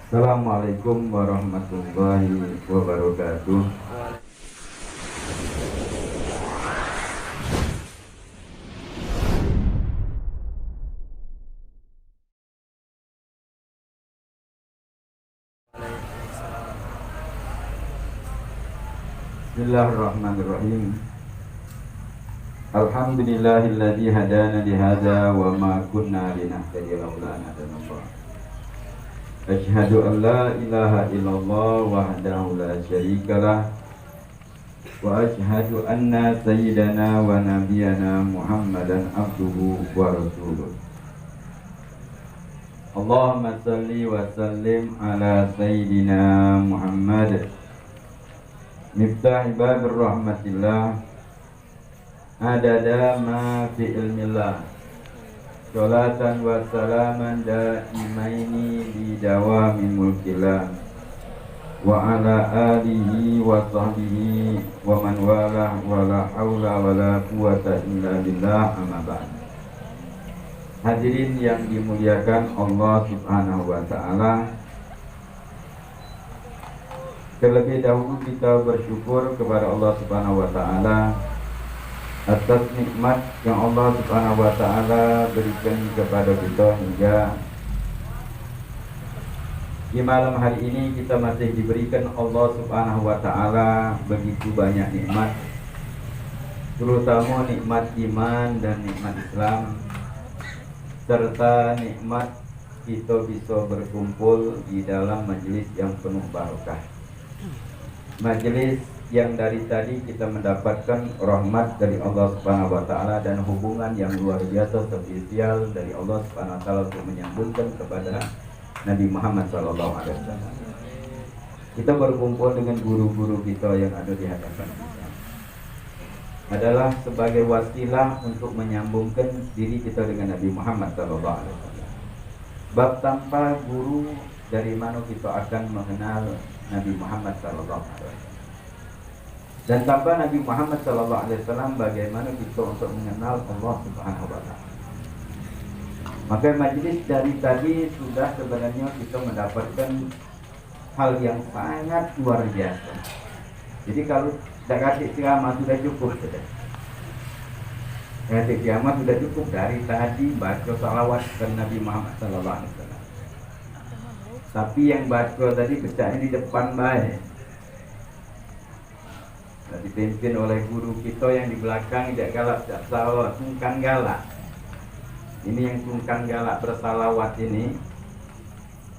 Assalamualaikum warahmatullahi wabarakatuh. Bismillahirrahmanirrahim. Alhamdulillahilladzi hadana lihadza wa ma kunna linahtadiya laula an hadanallah. Asyhadu an la ilaha illallah wahdahu la syarikalah wa asyhadu anna sayyidana wa nabiyyana Muhammadan abduhu wa rasuluh. Allahumma salli wa sallim ala sayyidina Muhammad miftah ibadur rahmatillah adada ma fi ilmillah sholatan wa salaman daimaini bi dawami mulkillah wa ala alihi wa sahbihi wa man walah wa la hawla wa la quwata illa billah, amma ba'd. Hadirin yang dimuliakan Allah subhanahu wa ta'ala, terlebih dahulu kita bersyukur kepada Allah subhanahu wa ta'ala atas nikmat yang Allah subhanahu wa ta'ala berikan kepada kita hingga di malam hari ini kita masih diberikan Allah subhanahu wa ta'ala begitu banyak nikmat, terutama nikmat iman dan nikmat Islam, serta nikmat kita bisa berkumpul di dalam majelis yang penuh barokah, majelis yang dari tadi kita mendapatkan rahmat dari Allah subhanahu wa ta'ala dan hubungan yang luar biasa spesial dari Allah subhanahu wa ta'ala untuk menyambungkan kepada Nabi Muhammad SAW. Kita berkumpul dengan guru-guru kita yang ada di hadapan kita adalah sebagai wasilah untuk menyambungkan diri kita dengan Nabi Muhammad SAW. Bab tanpa guru, dari mana kita akan mengenal Nabi Muhammad SAW? Dan tanpa Nabi Muhammad SAW, bagaimana kita untuk mengenal Allah Subhanahu wa ta'ala? Maka majlis dari tadi sudah sebenarnya kita mendapatkan hal yang sangat luar biasa. Jadi kalau dah kasih ceramah sudah cukup sudah. Kasih ceramah sudah cukup, dari tadi baca salawat ke Nabi Muhammad SAW. Tapi yang baca tadi bacanya di depan baik, dipimpin oleh guru kita yang di belakang tidak galak, tidak salawat, sungkan galak. Ini yang sungkan galak bersalawat ini,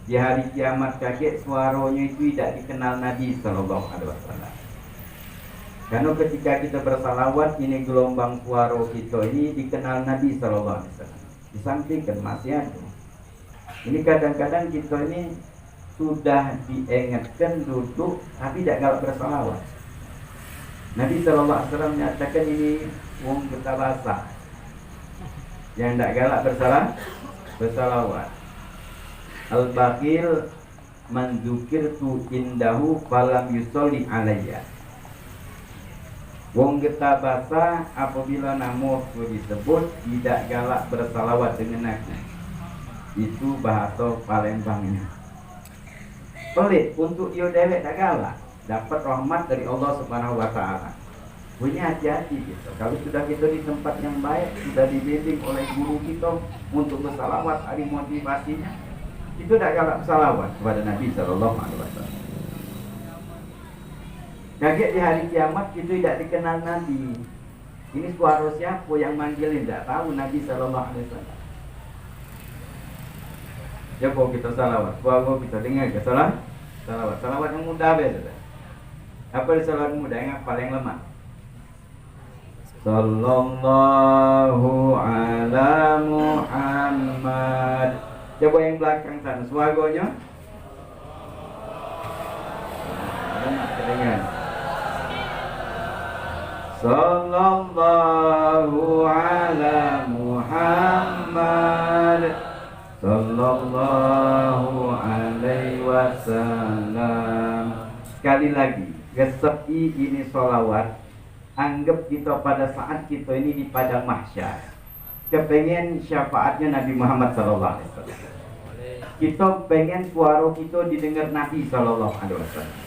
di hari kiamat kaget suaranya itu tidak dikenal Nabi SAW. Karena ketika kita bersalawat, ini gelombang suara kita ini dikenal Nabi SAW. Disampaikan masih ada. Ini kadang-kadang kita ini sudah diingatkan duduk tapi tidak galak bersalawat. Nabi SAW menyatakan ini wong ketabasa yang tidak galak bersalawat. Al-Baqir menzukirtu indahu falam yusolli alayya. Wong ketabasa apabila namaku disebut tidak galak bersalawat dengan aku. Itu bahasa Palembangnya. Pelit untuk dia dewek tak galak, dapat rahmat dari Allah Subhanahu wa ta'ala. Punya hati-hati gitu. Kalau sudah kita di tempat yang baik, sudah dibimbing oleh guru kita untuk bersalawat, ada motivasinya, itu tak galak bersalawat kepada Nabi Sallallahu Alaihi Wasallam. Kaget di hari kiamat itu tidak dikenal Nabi. Ini suara siapa yang manggilin? Tidak tahu Nabi Sallallahu Alaihi Wasallam. Coba kita salawat, suara kita dengar ke salawat yang mudah beda. Apa salawat mudah yang paling lemah? Sallallahu ala Muhammad. Coba yang belakang sana, suaranya. Kedengar. Sallallahu ala Muhammad. Sallallahu alaihi wasallam. Sekali lagi, resepi ini solawat. Anggap kita pada saat kita ini di padang mahsyar, kepengen syafaatnya Nabi Muhammad SAW. Kita pengen suara kita didengar Nabi Sallallahu Alaihi Wasallam.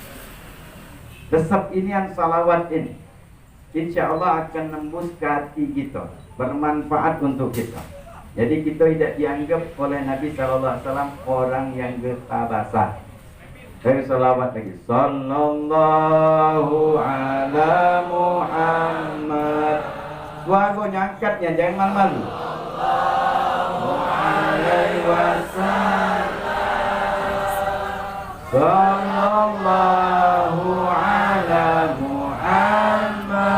Resep ini yang salawat ini, insya Allah akan nembus ke hati kita, bermanfaat untuk kita. Jadi kita tidak dianggap oleh Nabi Sallallahu Alaihi Wasallam orang yang bertabasa. Saya salawat lagi. Sallallahu ala Muhammad. Suara nyangkatnya jangan malu-malu. Sallallahu alaihi wasallam. Sallallahu ala Muhammad.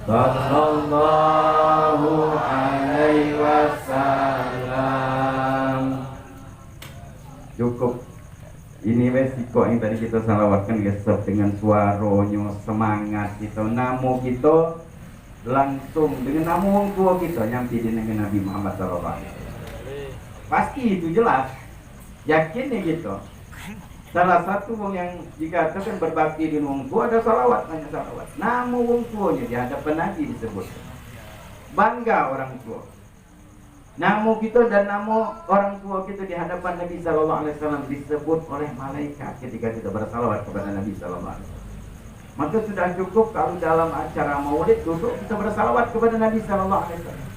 Sallallahu alaihi wasallam. Cukup. Ini resiko yang tadi kita salawatkan guys, dengan suaranya semangat kita, namo kita langsung dengan namo wong tua kita nyampe dengan Nabi Muhammad SAW. Pasti itu jelas, yakin nih gitu. Salah satu wong yang dikatakan berbakti di wong tua ada salawat, hanya salawat. Namo wong tuanya di hadapan Nabi disebut. Bangga orang tua. Namo kita dan namo orang tua kita di hadapan Nabi Sallallahu Alaihi Wasallam disebut oleh malaikat ketika kita bersalawat kepada Nabi Sallallahu Alaihi Wasallam. Maka sudah cukup kalau dalam acara maulid duduk kita bersalawat kepada Nabi Sallallahu Alaihi Wasallam.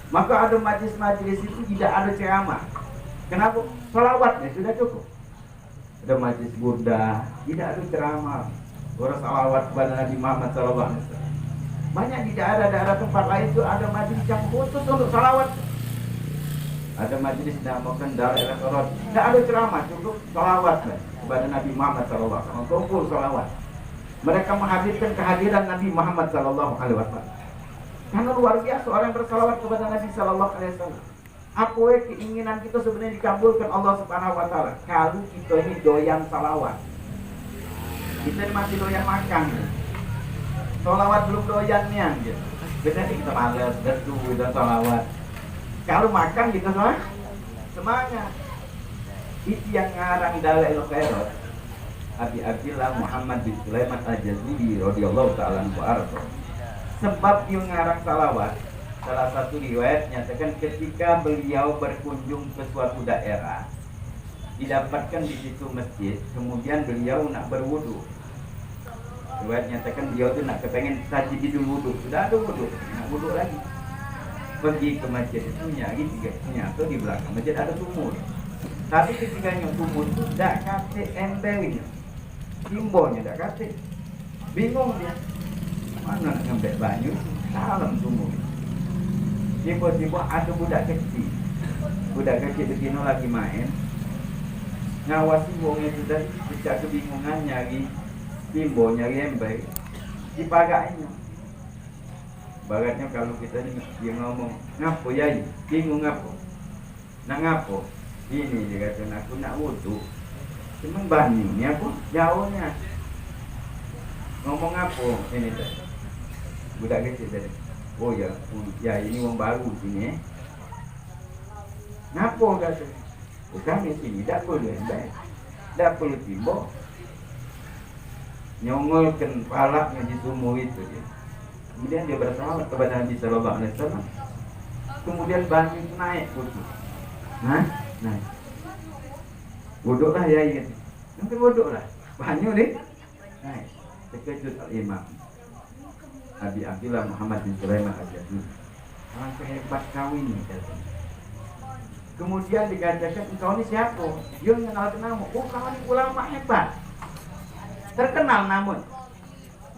Maka ada majlis-majlis itu tidak ada ceramah. Kenapa? Salawatnya sudah cukup. Ada majlis burda, tidak ada ceramah. Bersalawat kepada Nabi Muhammad Sallallahu Alaihi Wasallam. Banyak di daerah-daerah tempat lain itu ada majlis yang khusus untuk salawat. Ada majlis dinamakan daerah salawat. Tidak ada ceramah, cukup salawat kepada Nabi Muhammad SAW. Kumpul salawat. Mereka menghadirkan kehadiran Nabi Muhammad SAW. Karena luar biasa orang yang bersalawat kepada Nabi SAW. Apa keinginan kita sebenarnya dikabulkan Allah Subhanahu Wa Taala. Kalau kita ini doyan salawat, kita ini masih doyan makan. Salawat belum doyannya gitu. Biasanya kita malas, berdu dan salawat. Kalau makan kita semangat. Itu yang ngarang Dalail Khairat. Abi Abdillah Muhammad bin Sulaiman Al-Jazuli radhiyallahu ta'ala anhu arba. Sebab yang ngarang salawat, salah satu riwayat nyatakan ketika beliau berkunjung ke suatu daerah, didapatkan di situ masjid, kemudian beliau nak berwudu. Riwayat nyatakan beliau tu nak kepengen tajdidul wudu, sudah ada wudu, nak wudu lagi. Pergi ke masjid itu nyari atau di belakang masjid ada sumur. Tapi ketika nyok sumur tu tak kate embelnya, timbonya tak kate, bingung dia, mana nak ngambil banyu dalam sumur. Tiba-tiba ada budak kecil begini lagi main, ngawasi wongnya sudah sejak kebingungan nyari timbo, nyari ember di pagaknya. Baratnya kalau kita ni dia ngomong ngapo yai, bingung ngapo, nak ngapo ini, dia kata aku nak wudu, cuma banyu ni apa jauhnya, ngomong ngapo ini tadi budak kecil tadi. Oh ya, ini orang baru sini ngapo kata, bukan di sini tak perlu ember, tak perlu timbo, nyongolkan palaknya di sumur itu dia. Kemudian dia bersalawat kepada Nabi Sallallahu Alaihi Wasallam. Kemudian banyu naik putih. Naik. Wuduklah ya ini. Nanti wuduklah. Banyu ni naik. Terkejut al-Imam Abi Abdillah Muhammad bin Sulaiman Al-Jazuli. Alangkah hebat kau ini katanya. Kemudian dikatakan engkau ni siapa? Dia mengenal nama. Oh kau ni ulama hebat. Terkenal namun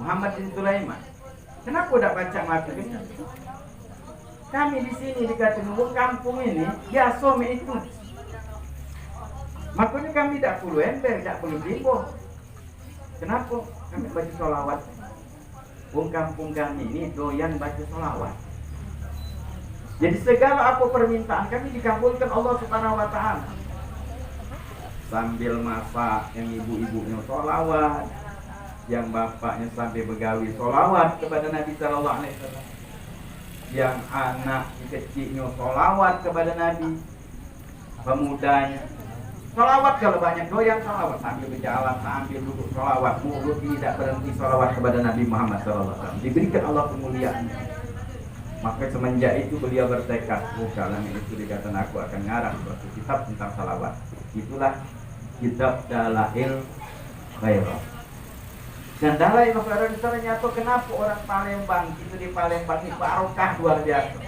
Muhammad bin Sulaiman. Kenapa tak baca mata ini? Kami di sini dikatakan kampung ini biasa itu. Makanya kami tak perlu ember, tak perlu timbo. Kenapa? Kami baca solawat. Kampung kami ini doyan baca solawat. Jadi segala apa permintaan kami dikabulkan Allah Subhanahu Wa Taala. Sambil masak yang ibu-ibunya solawat, yang bapaknya sampai begawi solawat kepada Nabi Sallallahu Alaihi Wasallam, yang anak kecilnya solawat kepada Nabi, pemudanya solawat. Kalau banyak doyan solawat, sambil berjalan, sambil duduk solawat, mulut tidak berhenti solawat kepada Nabi Muhammad Sallallahu Alaihi Wasallam. Diberikan Allah kemuliaan. Maka semenjak itu beliau bertekad, kalau itu dikatakan aku akan ngarang suatu kitab tentang salawat. Itulah kitab Dalail Khairah. Dan Dalail Khairah itu ternyata kenapa orang Palembang itu di Palembang ini barokah luar biasa.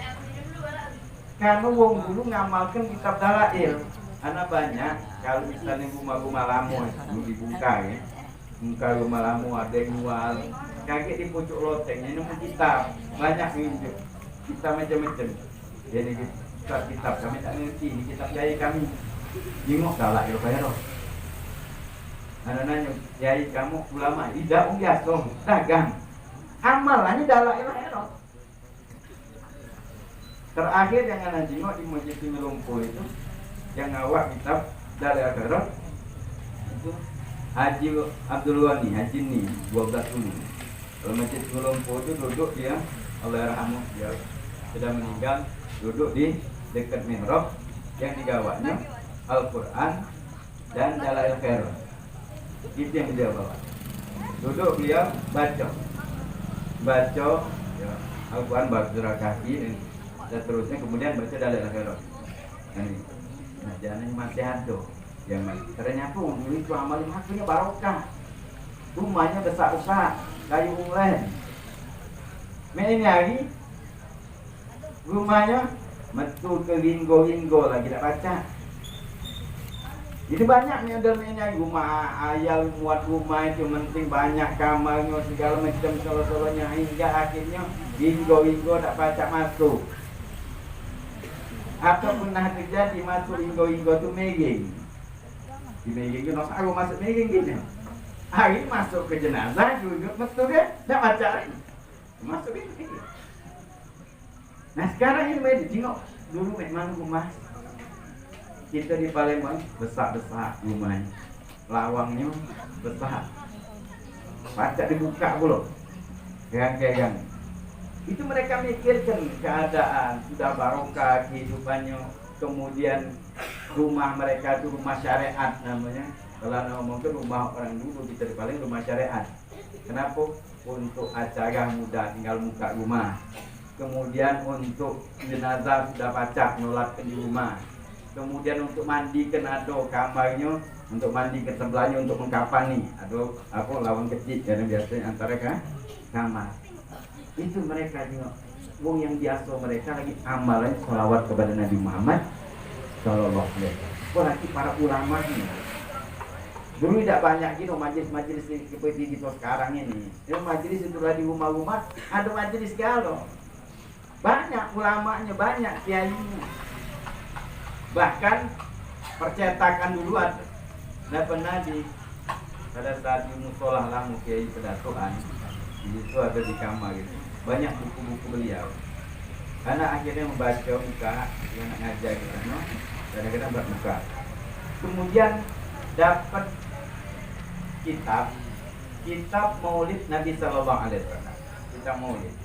Karena wong dulu ngamalkan kitab Dalail. Karena banyak kalau misalnya rumah-rumah lama itu dibuka ya. Muka rumah lama ada yang jual, kaget di pucuk lotengnya nemu kitab, banyak nginjuk. Kita macam-macam. Jadi kitab kami tak ngerti, ini kitab kiai kami. Jengok Dalail Khairah. Ada nanya, kiai kamu ulama, tidak biasa, dagang. Amalannya Dalail Khairah. Terakhir yang anak jengok di Masjid Lumpuh itu, yang ngawak kitab Dalail Khairah itu Haji Abdul Wani, Haji ni 12 dulu. Kalau Masjid Lumpuh itu duduk dia, Allah rahmat dia sudah meninggal, duduk di dekat mihrab yang digawanya Al-Quran dan Dalail Khairah. Itu yang dia bawa. Duduk beliau baca ya, Al-Quran bergerak kaki dan seterusnya, kemudian baca Dalail Khairah. Nah, jangan masih ada yang ternyata dulu itu amalin haknya barokah. Rumahnya besar-besar, kayu ulen. Ini lagi rumahnya metu ke linggo-linggo lagi tak baca. Jadi banyak nih ada mainnya rumah ayal muat rumah itu penting banyak kamarnya segala macam solo-solonya hingga akhirnya linggo-linggo tak baca masuk. Atau pernah terjadi masuk linggo-linggo tu meging. Di meging itu aku masuk meging gini. Hari masuk ke jenazah juga betul kan? Tak baca lagi. Masuk ini. Nah sekarang ini main tengok dulu memang rumah kita di Palembang besar-besar rumahnya, lawangnya besar, pacak dibuka pula, gang-gang. Itu mereka mikirkan keadaan sudah barokah kehidupannya, kemudian rumah mereka itu rumah syariat namanya. Kalau ngomong ke rumah orang dulu kita di Palembang rumah syariat. Kenapa? Untuk acara muda tinggal muka rumah. Kemudian untuk jenazah sudah pacak nolatkan di rumah. Kemudian untuk mandi kena ada kamarnya, untuk mandi ke sebelahnya untuk mengkapani. Ada apa lawan kecil yang biasanya antara kamar. Itu mereka juga. Wong yang biasa mereka lagi amalan sholawat kepada Nabi Muhammad Sallallahu Alaihi Wasallam. Apalagi para ulamanya. Dulu tidak banyak gitu majelis-majelis seperti kita sekarang ini. Yang majelis itu di rumah-rumah ada majelis galau. Banyak ulamanya, banyak kiainya. Bahkan percetakan dulu ada. Nah pernah pada saat di musolah lamu kiai pedatuan, itu ada di kamar gitu. Banyak buku-buku beliau. Karena akhirnya membaca muka, dia nak ngajar kita, no? Kadang-kadang buat muka. Kemudian dapat kitab Maulid Nabi Sallallahu Alaihi Wasallam. Kitab Maulid.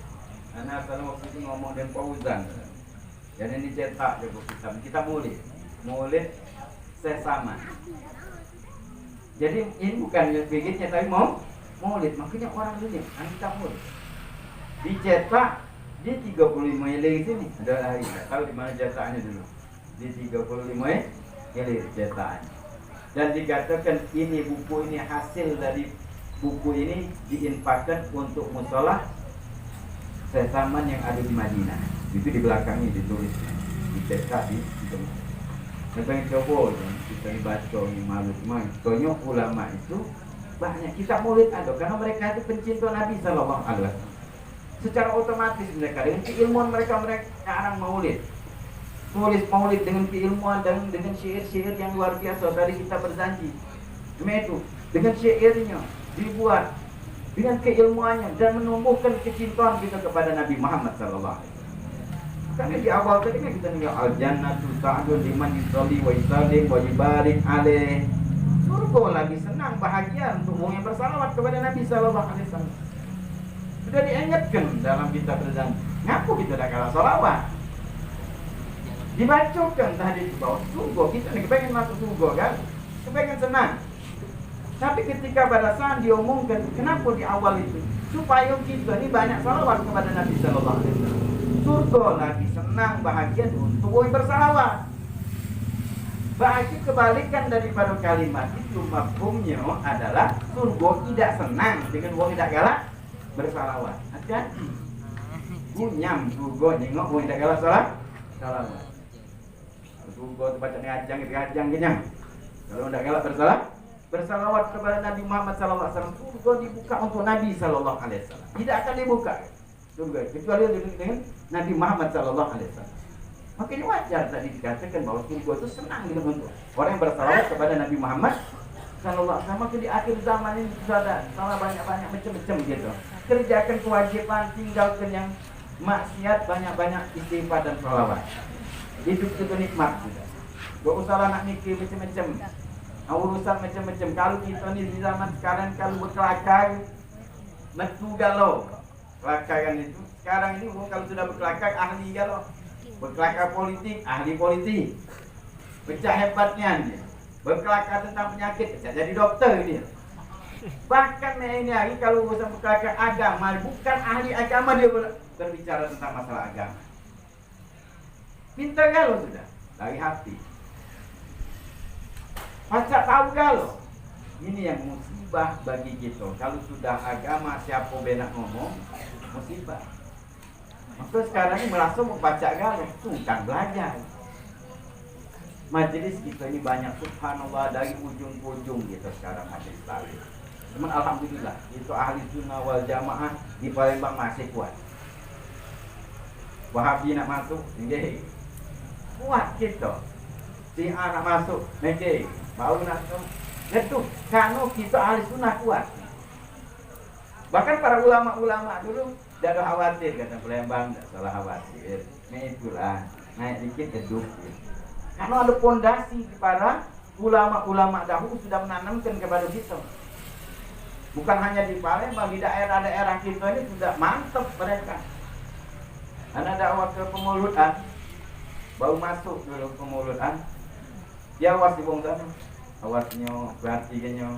Karena kalau waktu itu ngomong dengan Fauzan, dan ini cetak juga kitab Maulid Sesama. Jadi ini bukan bigitnya tapi Maulid, makanya orang dulu kitab Maulid dicetak di 35 ilir sini. Ada hari, tahu di mana cetakannya dulu? Di 35 ilir cetakannya. Dan dikatakan ini buku ini hasil dari buku ini diinfakkan untuk musola Sesaman yang ada di Madinah. Itu di belakangnya ditulis, dicetak di situ. Saya pengen coba kita dibaca ini malu cuma banyak ulama itu banyak kitab Maulid ada karena mereka itu pencinta Nabi Sallallahu Alaihi Wasallam. Secara otomatis mereka dengan keilmuan mereka sekarang Maulid. Tulis Maulid dengan keilmuan dan dengan syair-syair yang luar biasa. Tadi kita berjanji itu dengan syairnya dibuat dengan keilmuannya dan menumbuhkan kecintaan kita kepada Nabi Muhammad sallallahu alaihi wasallam. Karena di awal tadi kan kita dengar al-jannatu ta'dun liman yusalli wa yusallim wa yubarik alaih. Surga lagi senang bahagia untuk orang yang bersalawat kepada Nabi sallallahu alaihi wasallam. Sudah diingatkan dalam kitab berjanji. Ngapu kita dah kalah salawat? Dibacakan tadi di bawah surga, kita nih kepengen masuk surga kan, kepengen senang. Tapi ketika pada saat diomongkan, kenapa di awal itu? Supaya kita ini banyak salawat kepada Nabi Sallallahu Alaihi Wasallam. surga lagi senang bahagia untuk yang bersalawat. Berarti kebalikan daripada kalimat itu, mafhumnya adalah surga tidak senang dengan orang tidak galak bersalawat. Hati-hati. Gunyam surga nyengok orang tidak galak salawat. Surga tu baca ngajang kenyang. Kalau tidak galak bersalawat kepada Nabi Muhammad sallallahu alaihi wasallam, surga dibuka untuk Nabi sallallahu alaihi wasallam. Tidak akan dibuka surga kecuali dengan Nabi Muhammad sallallahu alaihi wasallam. Makanya wajar tadi dikatakan bahwa surga itu senang dengan untuk orang yang bersalawat kepada Nabi Muhammad sallallahu alaihi wasallam. Maka di akhir zaman ini sudah salah banyak-banyak macam-macam gitu. Kerjakan kewajiban, tinggalkan yang maksiat, banyak-banyak istighfar dan salawat. Hidup itu nikmat juga. Gak usahlah nak mikir macam-macam. Urusan macam-macam. Kalau kita ni di zaman sekarang kalau berkelakar, metu galau. Kelakaran itu sekarang ini kalau sudah berkelakar ahli galau. Berkelakar politik, ahli politik. Pecah hebatnya dia. Berkelakar tentang penyakit, pecah jadi dokter dia. Bahkan ini hari kalau urusan berkelakar agama, bukan ahli agama dia berbicara tentang masalah agama. Pintar galau sudah dari hati. Macam tahu galau. Ini yang musibah bagi kita. Kalau sudah agama siapa benak ngomong, musibah. Maka sekarang ini merasa membaca galau, tukang belajar. Majelis kita ini banyak, subhanallah, dari ujung ke ujung kita sekarang majelis taklim. Cuman alhamdulillah, itu ahli sunnah wal jamaah di Palembang masih kuat. Wahabi nak masuk, nggih. Kuat kita. Syiah nak masuk, nggih. Baru nak masuk. Itu karena kita ahli sunnah kuat. Bahkan para ulama-ulama dulu tidak ada khawatir, kata Palembang, tidak salah khawatir. Nah itulah, naik dikit gedung. Karena ada pondasi para ulama-ulama dahulu sudah menanamkan kepada kita. Bukan hanya di Palembang, di daerah-daerah kita ini sudah mantap mereka. Karena dakwah ke pemulutan, baru masuk dulu pemulutan. Dia awas di bawah sana, awasnya perhatikannya.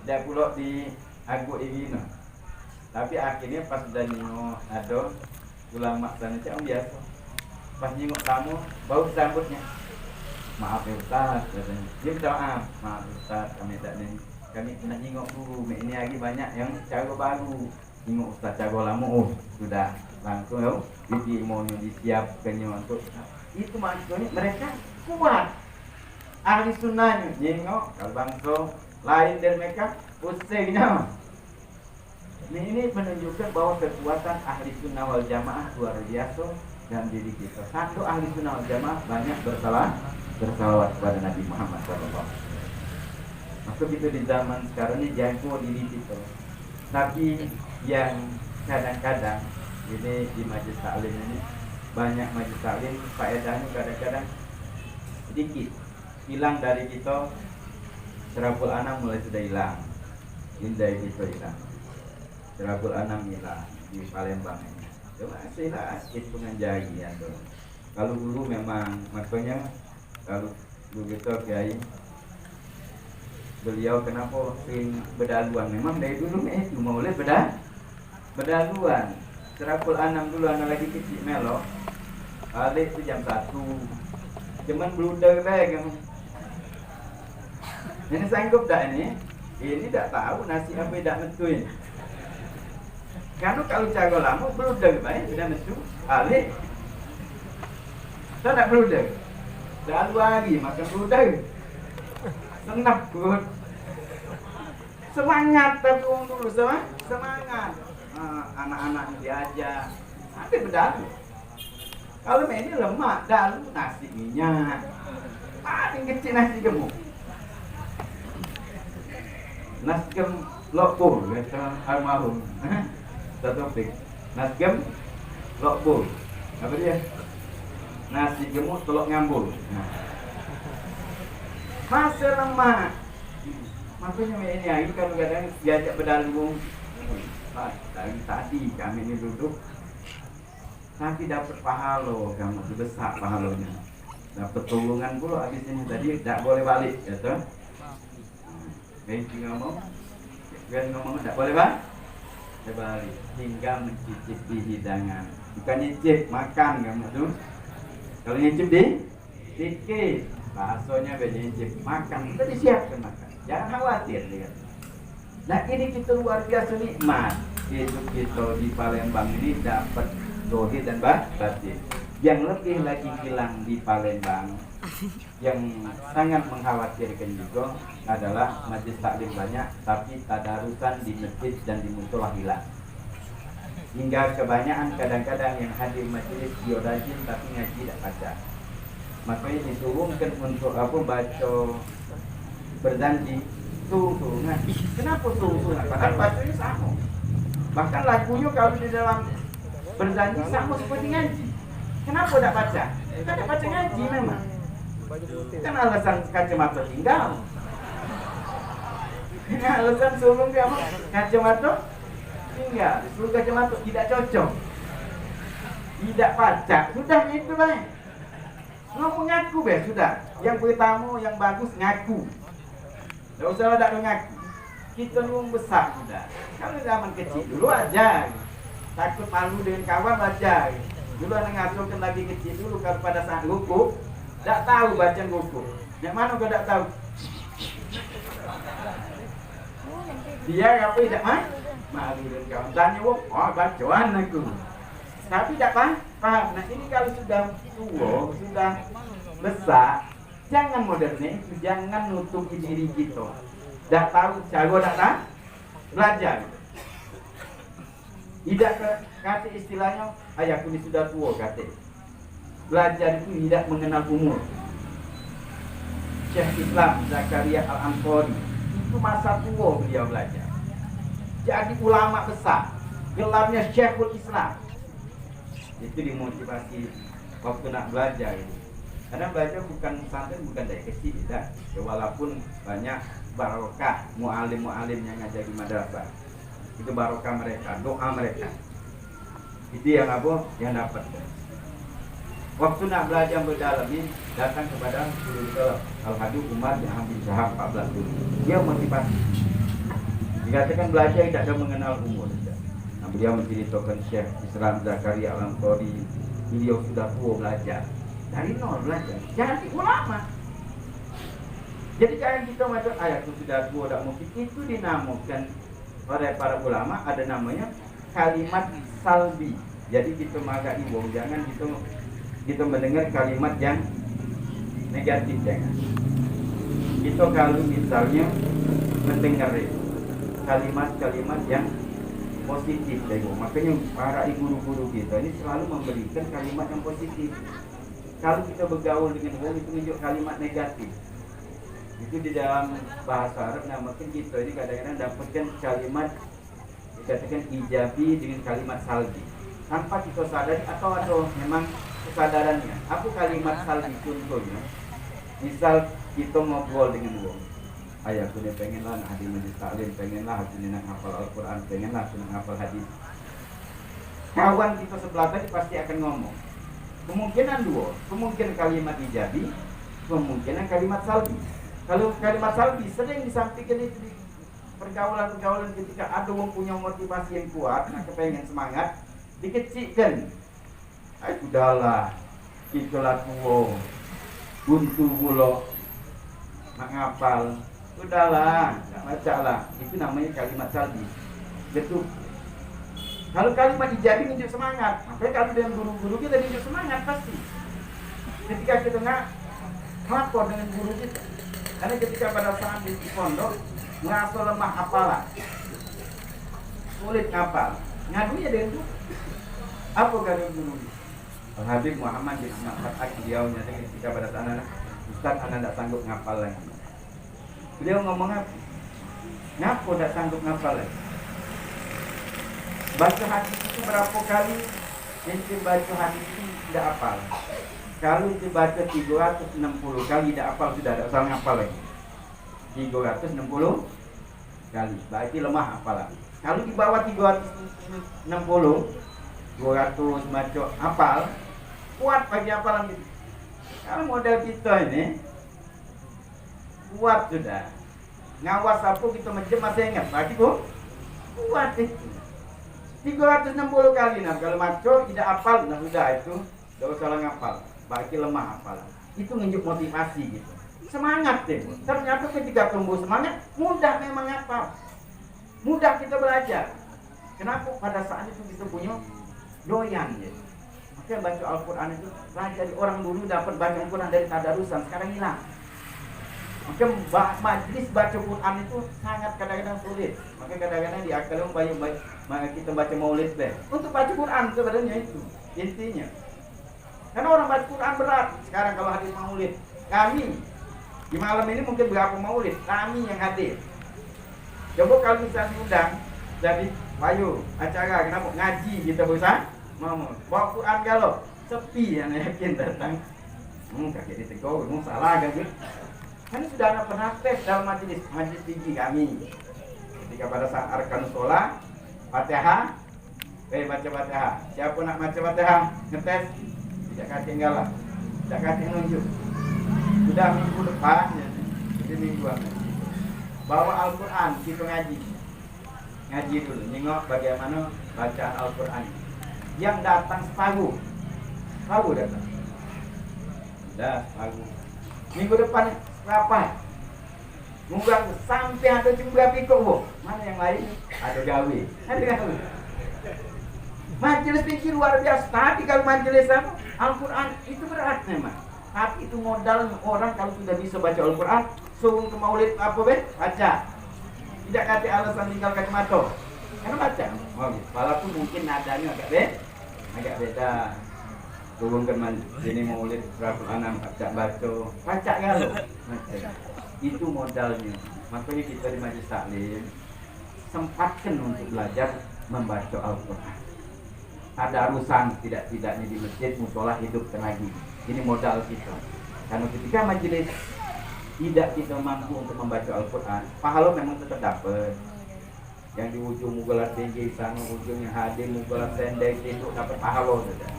Dia pula di Agu Igino. Tapi akhirnya pas sudah nengok ada ulama sana cakap biasa. Pas nengok tamu baru sambutnya. Maaf ya Ustaz katanya. Dia minta maaf Ustaz kami tak ni. Kami nak nengok dulu. Ini lagi banyak yang cara baru. Nengok Ustaz cara lama sudah langsung yo. Jadi mau disiapkannya untuk itu maksudnya mereka kuat. Ahli sunnahnya nengok kalau bangsa lain dari mereka pusingnya. Ini menunjukkan bahwa kekuatan ahli sunnah wal jamaah luar biasa dalam diri kita. Satu ahli sunnah wal jamaah banyak bersalawat kepada Nabi Muhammad SAW. Maka kita di zaman sekarang ini jago diri kita. Tapi yang kadang-kadang ini di majlis taklim ini banyak majlis taklim faedahnya kadang-kadang sedikit hilang dari kita. Serapul Anam mulai sudah hilang, indah kita hilang. Serapul Anam hilang di Palembang ini. Cuma istilah itu menjadi ya. Kalau dulu memang makanya kalau dulu kita kiai beliau kenapa sering berdaluan, memang dari dulu itu mulai berdaluan. Serapul Anam dulu anak lagi kecil melo, balik itu jam 1. Cuman blunder deh. Ini sanggup tak ini? Ini tak tahu nasi apa tidak metu ini. Karena kalau cara lama blunder baik tidak metu. Alik. Saya tak blunder. Dah lagi makan blunder. Senap pun. Semangat tapi dulu semangat. Anak-anak diajak. Nanti berdalu. Kalau ini lemak, dalu nasi minyak. Paling kecil nasi gemuk. Nasgem lokbul kata almarhum. Taufik. Nasgem lokbul. Apa dia? Nasi gemuk telok ngambul. Masa lemak. Makanya ini hari kadang-kadang diajak berdalu. Tadi kami ini duduk. Nanti dapat pahala, kamu tu besar pahalanya. Dapat tolongan pula habis ini tadi tak boleh balik, kata. Ngomong tak boleh balik hingga mencicipi hidangan bukan nyicip makan kamu tuh. Kalau nyicip dikit, baksonya beda nyicip makan, kita disiapkan makan, jangan khawatir lihat. Nah ini kita luar biasa nikmat hidup kita di Palembang ini dapat dohir dan batin. Yang lebih lagi hilang di Palembang yang sangat mengkhawatirkan juga adalah majlis taklim banyak tapi tadarusan di masjid dan di musola hilang. Hingga kebanyakan kadang-kadang yang hadir majlis dia rajin tapi ngaji tidak baca. Makanya diturunkan untuk baca berjanji suruh ngaji. Kenapa suruh ngaji? Padahal bacanya sama. Bahkan lagunya kalau di dalam berjanji sama seperti ngaji. Kenapa tidak baca? Kita tidak baca ngaji memang. Kan alasan kacamata tinggal. Ini alasan suruh kacamata tinggal. Suruh kacamata tidak cocok. Tidak baca. Sudah itu baik. Lu mengaku be sudah. Yang pertama yang bagus ngaku. Tidak usah ada ngaku. Kita belum besar sudah. Kalau zaman kecil dulu aja. Takut malu dengan kawan aja. Dulu anak ngasuhkan lagi kecil dulu kalau pada saat ruku, tak tahu baca ruku. Yang mana kau tak tahu? Dia apa tidak malu dengan kawan. Tanya wong, oh bacaan aku. Tapi tak paham. Nah ini kalau sudah tua, sudah besar, jangan modernnya itu, jangan nutupi diri kita. Tak tahu, cara tak tahu, belajar. Tidak kata istilahnya, ayahku ini sudah tua kata. Belajar itu tidak mengenal umur. Syekh Islam Zakaria Al-Ansori itu masa tua beliau belajar. Jadi ulama besar, gelarnya Syekhul Islam. Itu dimotivasi waktu nak belajar itu. Karena belajar bukan pesantren, bukan dari kecil tidak. Ya, walaupun banyak barokah mualim-mualim yang ngajar di madrasah. Itu barokah mereka, doa mereka. Itu yang yang dapat. Waktu nak belajar berdalami, datang kepada guru kita Al-Hadid Umar bin Hamid Syahab 14 dulu. Dia motivasi. Dikatakan belajar tidak ada mengenal umur. Nah, beliau menceritakan Syekh Islam Zakaria Al-Ansori, beliau sudah tua belajar. Dari nol belajar. Jadi ulama. Jadi jangan kita macam ayat itu sudah tua, tidak mungkin. Itu dinamakan oleh para ulama ada namanya kalimat salbi. Jadi kita maga iwong, jangan kita mendengar kalimat yang negatif, jangan. Kita kalau misalnya mendengar kalimat-kalimat yang positif, makanya para guru-guru kita ini selalu memberikan kalimat yang positif. Kalau kita bergaul dengan orang itu menunjuk kalimat negatif. Itu di dalam bahasa Arab namakan kita ini kadang-kadang dapatkan kalimat dikatakan ijabi dengan kalimat salbi tanpa kita sadari atau memang kesadarannya. Apa kalimat salbi contohnya? Misal kita ngobrol dengan orang, ayahku ni pengenlah nak hadir majlis taklim, pengenlah aku ni nak hafal Al-Quran, pengenlah aku nak hafal hadis. Kawan kita sebelah tadi pasti akan ngomong. Kemungkinan dua, kemungkinan kalimat ijabi, kemungkinan kalimat salbi. Kalau kalimat salbi sering disampaikan itu di pergaulan-pergaulan ketika ada orang punya motivasi yang kuat, nak kepengen semangat, dikecilkan. Sudahlah, itulah tua, buntu pula, nak ngapal. Sudahlah, tak baca lah. Itu namanya kalimat salbi. Betul. Kalau kalimat ijabi menunjuk semangat, makanya kalau dengan guru-guru kita menunjuk semangat pasti. Ketika kita lapor dengan guru kita, karena ketika pada saat di pondok ngerasa lemah hafalan, sulit ngapal, ngadunya dengan guru. Apa kata guru? Al-Habib Muhammad bin Ahmad Fatah, beliau nyatakan ketika pada saat anak, Ustaz anak tak sanggup ngapal lagi. Beliau ngomong apa? Ngapa tak sanggup ngapal lagi? Baca hadis itu berapa kali? Yang baca hadis itu tidak hafal. Kalau dibaca 360 kali tidak hafal, sudah tidak usah ngapal lagi. 360 kali, berarti lemah hafalan. Kalau di bawah 360, 200 baca hafal, kuat bagi hafalan itu. Kalau model kita ini kuat sudah. Ngawas apa kita menjem masih ingat, bagi kuat itu. 360 kali. Nah kalau maco tidak hafal, nah sudah itu tidak usah ngapal, bagi lemah hafal. Itu nunjuk motivasi gitu, semangat deh. Ternyata ketika tumbuh semangat, mudah memang hafal, mudah kita belajar. Kenapa? Pada saat itu kita punya doyan ya. Makanya baca Al-Quran itu dari orang dulu dapat baca Al-Quran dari tadarusan, sekarang hilang. Maka majlis baca Quran itu sangat kadang-kadang sulit. Maka kadang-kadang diakalkan baik-baik kita baca maulid deh. Untuk baca Quran sebenarnya itu intinya. Karena orang baca Quran berat. Sekarang kalau hadir maulid, kami di malam ini mungkin berapa maulid, kami yang hadir. Coba kalau misalnya diundang, jadi ayo acara kenapa ngaji kita bisa mau bawa Quran kalau sepi yang yakin datang. Kakek ditegur, salah kan gitu. Kan sudah ada pernah tes dalam majelis tinggi kami. Ketika pada saat arkan sholat, Fatihah, baca Fatihah. Siapa nak baca Fatihah, ngetes, tidak ketinggalan, tidak ketinggalan. Sudah minggu depan, jadi mingguan. Bawa Al-Quran, kita ngaji dulu, nengok bagaimana bacaan Al-Quran. Yang datang separuh datang. Sudah separuh. Minggu depan berapa? Mungkin sampai ada juga pikir, mana yang lain? Ada gawe. Majelis fikih luar biasa. Tapi kalau majelis Al-Quran itu berat memang. Tapi itu modal orang kalau sudah bisa baca Al-Quran, suruh ke maulid apa baca. Tidak kata alasan tinggal kacamata. Karena baca. Walaupun mungkin nadanya agak beda. Turunkan sini maulid suratul anam baca kalau itu modalnya. Makanya kita di majelis taklim sempatkan untuk belajar membaca Al-Quran. Ada urusan tidak-tidaknya di masjid musola hidup lagi. Ini modal kita. Karena ketika majelis tidak kita mampu untuk membaca Al-Quran, pahala memang tetap dapat. Yang di ujung mugola tinggi sana ujungnya hadir mugola sendek itu dapat pahala saja.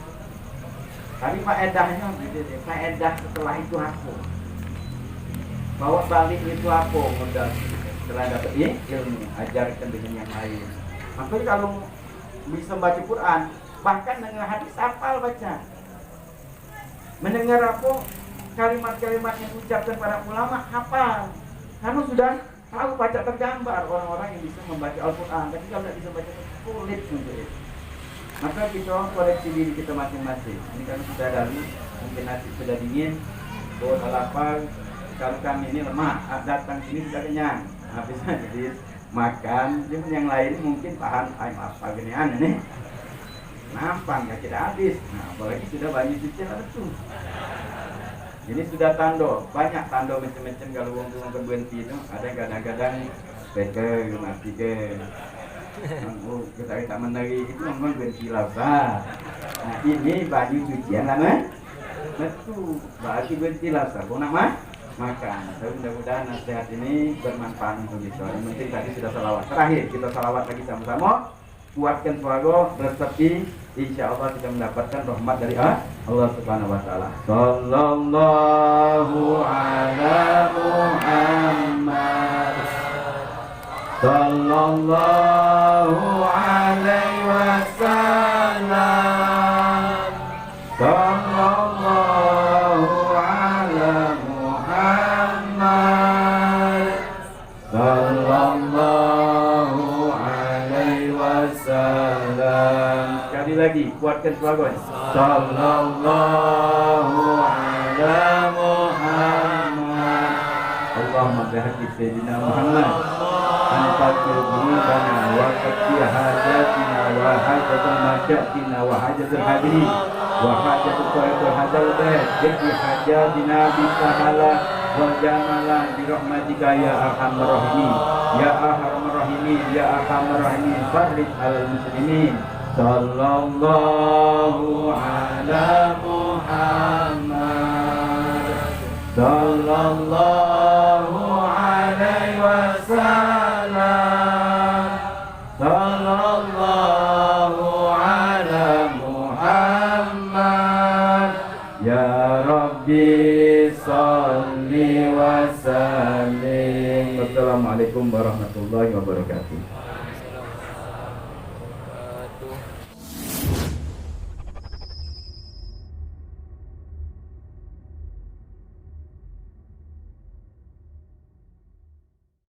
Tapi faedahnya gitu deh, faedah setelah itu apa? Bawa balik itu apa modal setelah dapat ilmu, ajarkan dengan yang lain. Makanya kalau bisa baca Quran, bahkan dengan hadis hafal baca. Mendengar apa kalimat-kalimat yang diucapkan para ulama hafal. Karena sudah tahu baca tergambar orang-orang yang bisa membaca Al-Quran. Tapi kalau tidak bisa baca sulit untuk itu. Maka kita koreksi diri kita masing-masing. Ini kan sudah dalam, mungkin nasi sudah dingin, bawa lapar. Kalau kami ini lemah, datang sini sudah kenyang. Habis jadi makan, yang lain mungkin tahan, apa ginian ini. Nampak nggak tidak habis. Nah, apalagi sudah banyak cicilan itu. Ini sudah tando, banyak tando macam-macam kalau uang berhenti itu. Ada kadang-kadang peker, mati ke. Kita menari itu memang berkilasan. Nah ini baju cucian lama, betul baju berkilasan. Kau nak makan. Tapi mudah-mudahan nasihat ini bermanfaat untuk kita. Yang penting tadi sudah salawat. Terakhir kita salawat lagi sama-sama. Kuatkan suara bersepi. Insya Allah kita mendapatkan rahmat dari Allah Subhanahu Wa Taala. Sallallahu ala Muhammad. Sallallahu alaihi wasallam. Sallallahu ala Muhammad. Sallallahu alaihi wasallam. Sekali lagi kuatkan suara. Sallallahu ala Muhammad. Allahumma bihaqi sayyidina Muhammad. Anfaqil qulubana wa qati hajatina wa hajatul majatina wa hajatul hadirin wa hajatul qaitul hadal bait jadi hajatina bisahala wa jamala bi rahmatika ya arhamar rahimin ya arhamar rahimin ya arhamar rahimin farid al muslimin. Sallallahu ala Muhammad. Sallallahu alaihi wasallam. Sallallahu ala Muhammad. Ya Rabbi salli wa sallim. Wassalamualaikum warahmatullahi wabarakatuh.